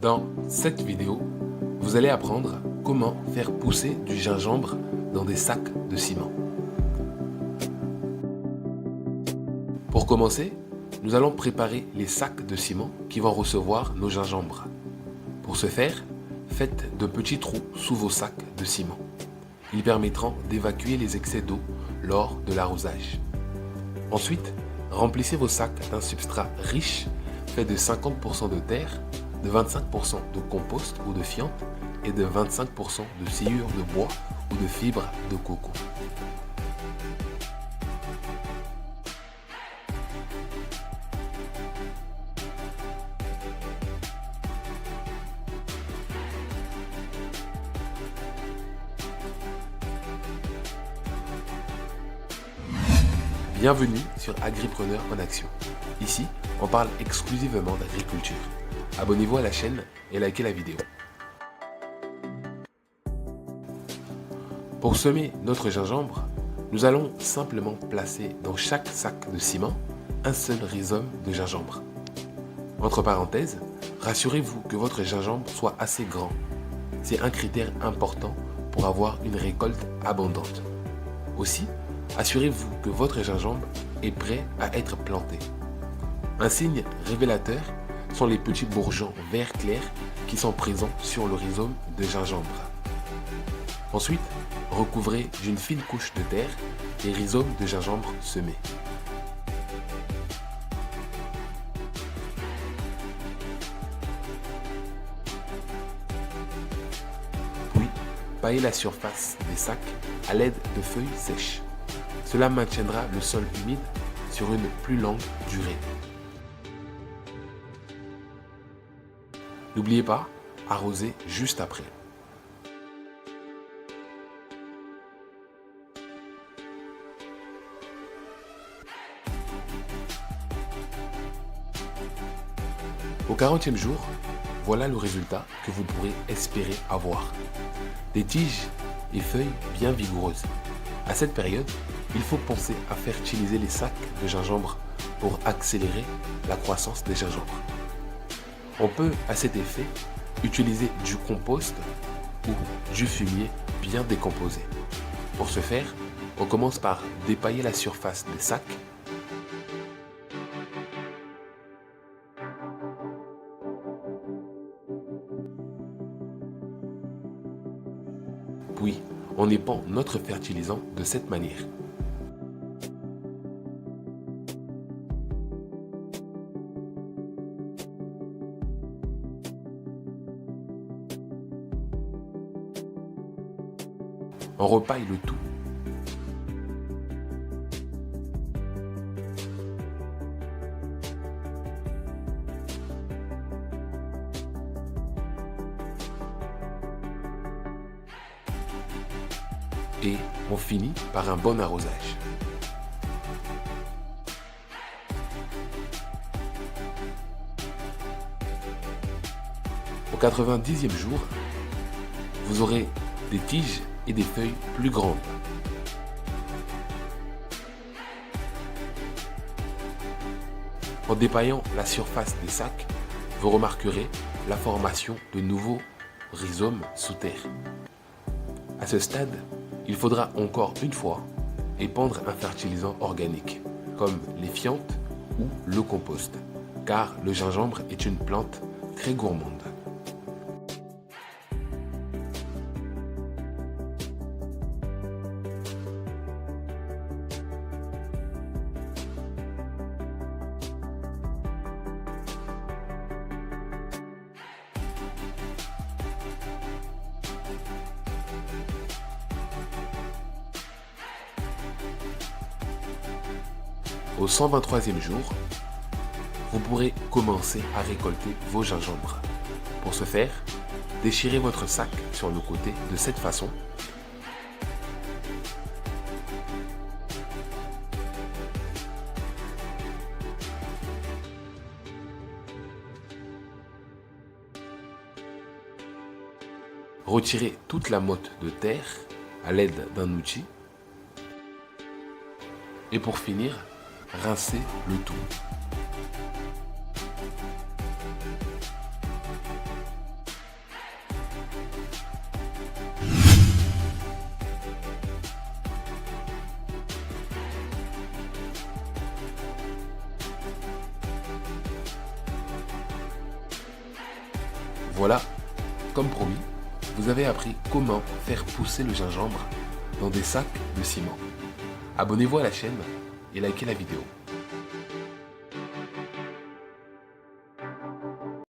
Dans cette vidéo, vous allez apprendre comment faire pousser du gingembre dans des sacs de ciment. Pour commencer, nous allons préparer les sacs de ciment qui vont recevoir nos gingembres. Pour ce faire, faites de petits trous sous vos sacs de ciment. Ils permettront d'évacuer les excès d'eau lors de l'arrosage. Ensuite, remplissez vos sacs d'un substrat riche fait de 50% de terre, de 25% de compost ou de fiente et de 25% de sciure de bois ou de fibres de coco. Bienvenue sur Agripreneur en Action. Ici, on parle exclusivement d'agriculture. Abonnez-vous à la chaîne et likez la vidéo. Pour semer notre gingembre, nous allons simplement placer dans chaque sac de ciment un seul rhizome de gingembre. Entre parenthèses, rassurez-vous que votre gingembre soit assez grand. C'est un critère important pour avoir une récolte abondante. Aussi, assurez-vous que votre gingembre est prêt à être planté. Un signe révélateur sont les petits bourgeons vert clair qui sont présents sur le rhizome de gingembre. Ensuite, recouvrez d'une fine couche de terre les rhizomes de gingembre semés. Puis, paillez la surface des sacs à l'aide de feuilles sèches. Cela maintiendra le sol humide sur une plus longue durée. N'oubliez pas, arroser juste après. Au 40e jour, voilà le résultat que vous pourrez espérer avoir. Des tiges et feuilles bien vigoureuses. À cette période, il faut penser à fertiliser les sacs de gingembre pour accélérer la croissance des gingembres. On peut, à cet effet, utiliser du compost ou du fumier bien décomposé. Pour ce faire, on commence par dépailler la surface des sacs. Puis, on épand notre fertilisant de cette manière. On repaille le tout. Et on finit par un bon arrosage. Au 90e jour, vous aurez des tiges et des feuilles plus grandes. En dépaillant la surface des sacs, vous remarquerez la formation de nouveaux rhizomes sous terre. À ce stade, il faudra encore une fois épandre un fertilisant organique, comme les fientes ou le compost, car le gingembre est une plante très gourmande. Au 123e jour, vous pourrez commencer à récolter vos gingembres. Pour ce faire, déchirez votre sac sur le côté de cette façon. Retirez toute la motte de terre à l'aide d'un outil. Et pour finir, rincez le tout. Voilà, comme promis, vous avez appris comment faire pousser le gingembre dans des sacs de ciment. Abonnez-vous à la chaîne et likez la vidéo.